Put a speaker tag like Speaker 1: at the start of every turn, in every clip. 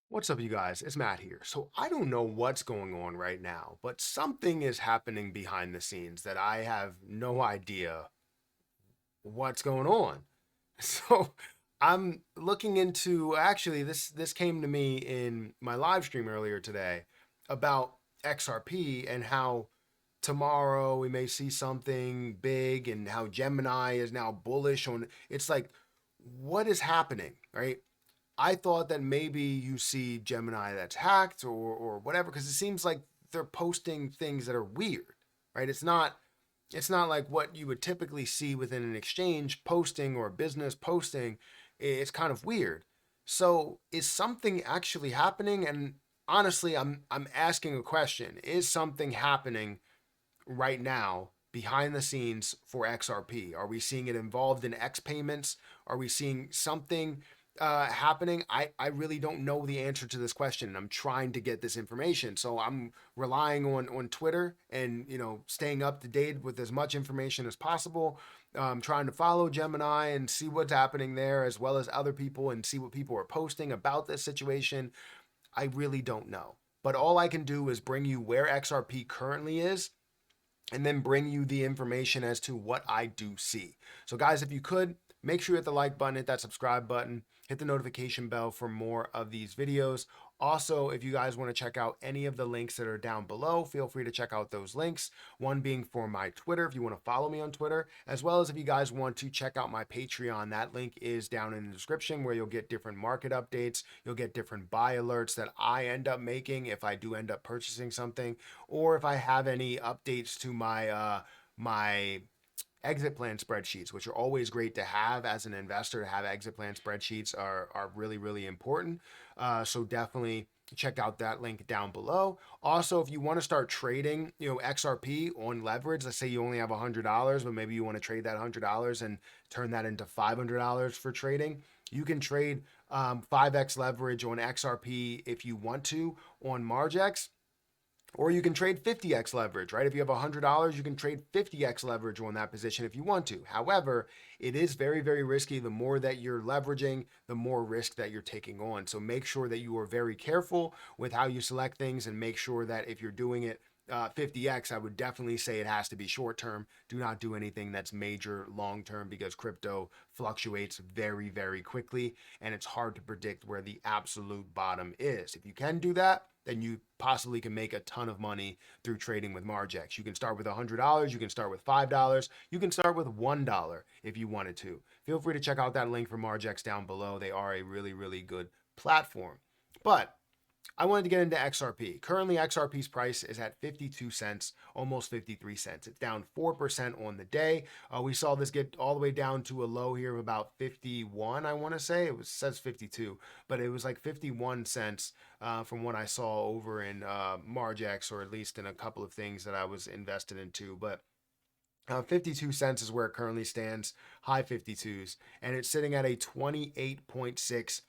Speaker 1: What's up, you guys? It's Matt here. So, I don't know what's going on right now, but something is happening behind the scenes that I have no idea what's going on. So, I'm looking into actually this came to me in my live stream earlier today about XRP and how tomorrow we may see something big and how Gemini is now bullish on it's like what is happening, right? I thought that maybe you see Gemini that's hacked or whatever because it seems like they're posting things that are weird, right? It's not like what you would typically see within an exchange posting or a business posting. It's kind of weird. So, is something actually happening? And honestly, I'm asking a question. Is something happening right now behind the scenes for XRP? Are we seeing it involved in X payments? Are we seeing something happening? I really don't know the answer to this question, and I'm trying to get this information. So I'm relying on Twitter and staying up to date with as much information as possible. Trying to follow Gemini and see what's happening there, as well as other people, and see what people are posting about this situation. I really don't know. But all I can do is bring you where XRP currently is and then bring you the information as to what I do see. So, guys, if you could, make sure you hit the like button, hit that subscribe button, hit the notification bell for more of these videos. Also, if you guys want to check out any of the links that are down below, feel free to check out those links. One being for my Twitter, if you want to follow me on Twitter, as well as if you guys want to check out my Patreon, that link is down in the description where you'll get different market updates. You'll get different buy alerts that I end up making if I do end up purchasing something, or if I have any updates to my exit plan spreadsheets, which are always great to have as an investor. To have exit plan spreadsheets are really, really important. So definitely check out that link down below. Also, if you want to start trading, XRP on leverage, let's say you only have $100, but maybe you want to trade that $100 and turn that into $500 for trading. You can trade 5x leverage on XRP if you want to on Margex, or you can trade 50x leverage, right? If you have $100, you can trade 50x leverage on that position if you want to. However, it is very, very risky. The more that you're leveraging, the more risk that you're taking on. So make sure that you are very careful with how you select things, and make sure that if you're doing it 50x, I would definitely say it has to be short term. Do not do anything that's major long term, because crypto fluctuates very, very quickly and it's hard to predict where the absolute bottom is. If you can do that, then you possibly can make a ton of money through trading with Margex. You can start with $100, you can start with $5, you can start with $1 if you wanted to. Feel free to check out that link for Margex down below. They are a really, really good platform. But I wanted to get into XRP. Currently, XRP's price is at 52 cents, almost 53 cents. It's down 4% on the day. We saw this get all the way down to a low here of about 51, I want to say. Says 52, but it was like 51 cents from what I saw over in Margex, or at least in a couple of things that I was invested into. But 52 cents is where it currently stands, high 52s, and it's sitting at a 28.6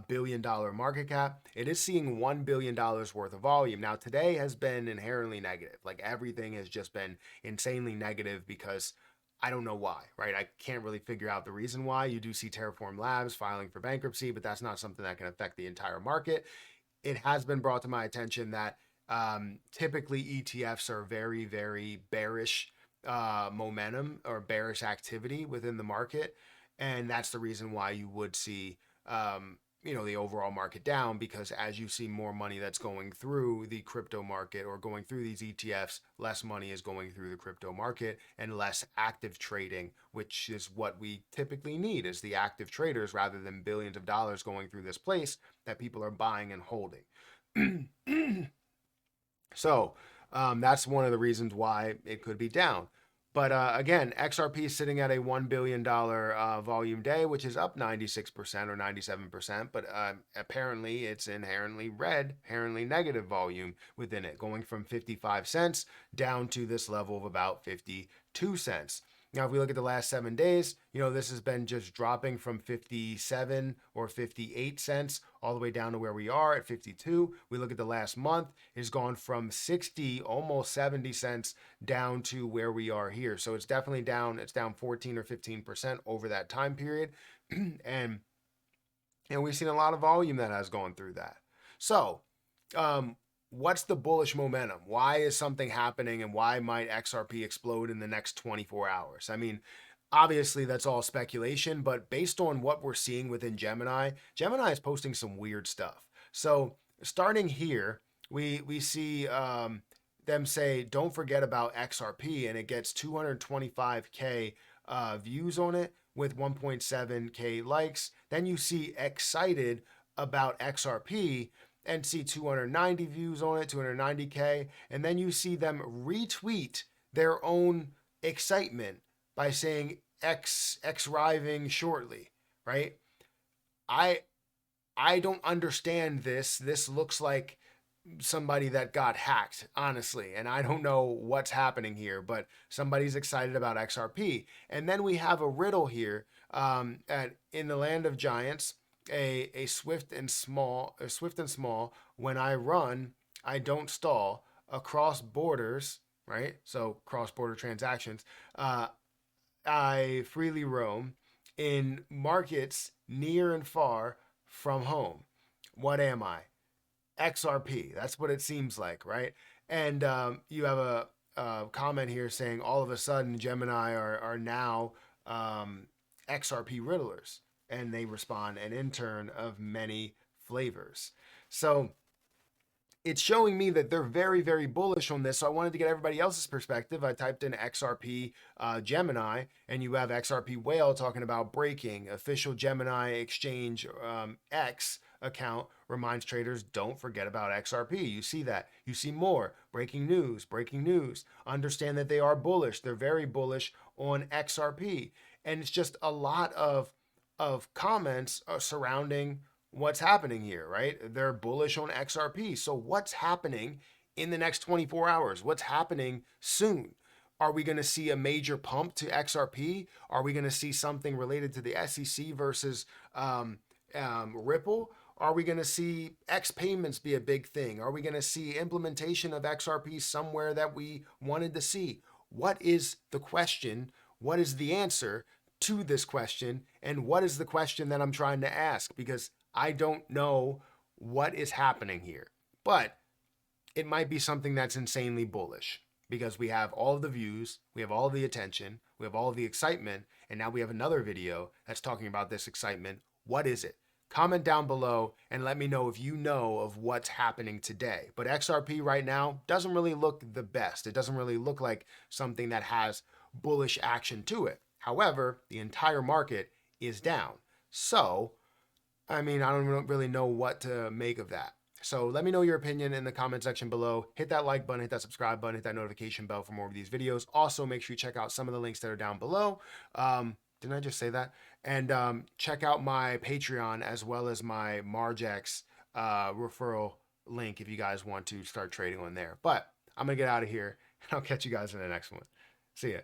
Speaker 1: billion-dollar market cap. It is seeing $1 billion worth of volume. Now, today has been inherently negative. Like, everything has just been insanely negative because I don't know why, right? I can't really figure out the reason why. You do see Terraform Labs filing for bankruptcy, but that's not something that can affect the entire market. It has been brought to my attention that typically ETFs are very, very bearish momentum or bearish activity within the market. And that's the reason why you would see, the overall market down, because as you see more money that's going through the crypto market or going through these ETFs, less money is going through the crypto market and less active trading, which is what we typically need, is the active traders, rather than billions of dollars going through this place that people are buying and holding. So that's one of the reasons why it could be down. But again, XRP is sitting at a $1 billion volume day, which is up 96% or 97%. But apparently it's inherently red, inherently negative volume within it, going from 55 cents down to this level of about 52 cents. Now, if we look at the last 7 days, this has been just dropping from 57 or 58 cents all the way down to where we are at 52. We look at the last month, it's gone from 60, almost 70 cents down to where we are here. So it's definitely down. It's down 14 or 15% over that time period. And we've seen a lot of volume that has gone through that. So, what's the bullish momentum? Why is something happening, and why might XRP explode in the next 24 hours? I mean, obviously that's all speculation, but based on what we're seeing within Gemini, Gemini is posting some weird stuff. So starting here, we see them say, don't forget about XRP, and it gets 225K views on it with 1.7K likes. Then you see excited about XRP and see 290 views on it, 290K. And then you see them retweet their own excitement by saying X arriving shortly, right? I don't understand this. This looks like somebody that got hacked, honestly, and I don't know what's happening here, but somebody's excited about XRP. And then we have a riddle here in the land of giants, a swift and small, when I run, I don't stall across borders, right? So cross-border transactions. I freely roam in markets near and far from home. What am I? XRP. That's what it seems like, right? And you have a comment here saying all of a sudden Gemini are now XRP riddlers, and they respond an intern of many flavors. So it's showing me that they're very, very bullish on this. So I wanted to get everybody else's perspective. I typed in XRP Gemini, and you have XRP Whale talking about breaking. Official Gemini exchange X account reminds traders, don't forget about XRP. You see that. You see more. Breaking news, breaking news. Understand that they are bullish. They're very bullish on XRP. And it's just a lot of comments surrounding what's happening here, right? They're bullish on XRP. So what's happening in the next 24 hours? What's happening soon? Are we going to see a major pump to XRP? Are we going to see something related to the SEC versus Ripple? Are we going to see X payments be a big thing? Are we going to see implementation of XRP somewhere that we wanted to see? What is the question? What is the answer to this question? And what is the question that I'm trying to ask? Because I don't know what is happening here, but it might be something that's insanely bullish because we have all of the views, we have all of the attention, we have all of the excitement, and now we have another video that's talking about this excitement. What is it? Comment down below and let me know if you know of what's happening today. But XRP right now doesn't really look the best. It doesn't really look like something that has bullish action to it. However, the entire market is down. So, I mean, I don't really know what to make of that. So let me know your opinion in the comment section below. Hit that like button, hit that subscribe button, hit that notification bell for more of these videos. Also, make sure you check out some of the links that are down below. Didn't I just say that? And check out my Patreon as well as my Margex referral link if you guys want to start trading on there. But I'm going to get out of here, and I'll catch you guys in the next one. See ya.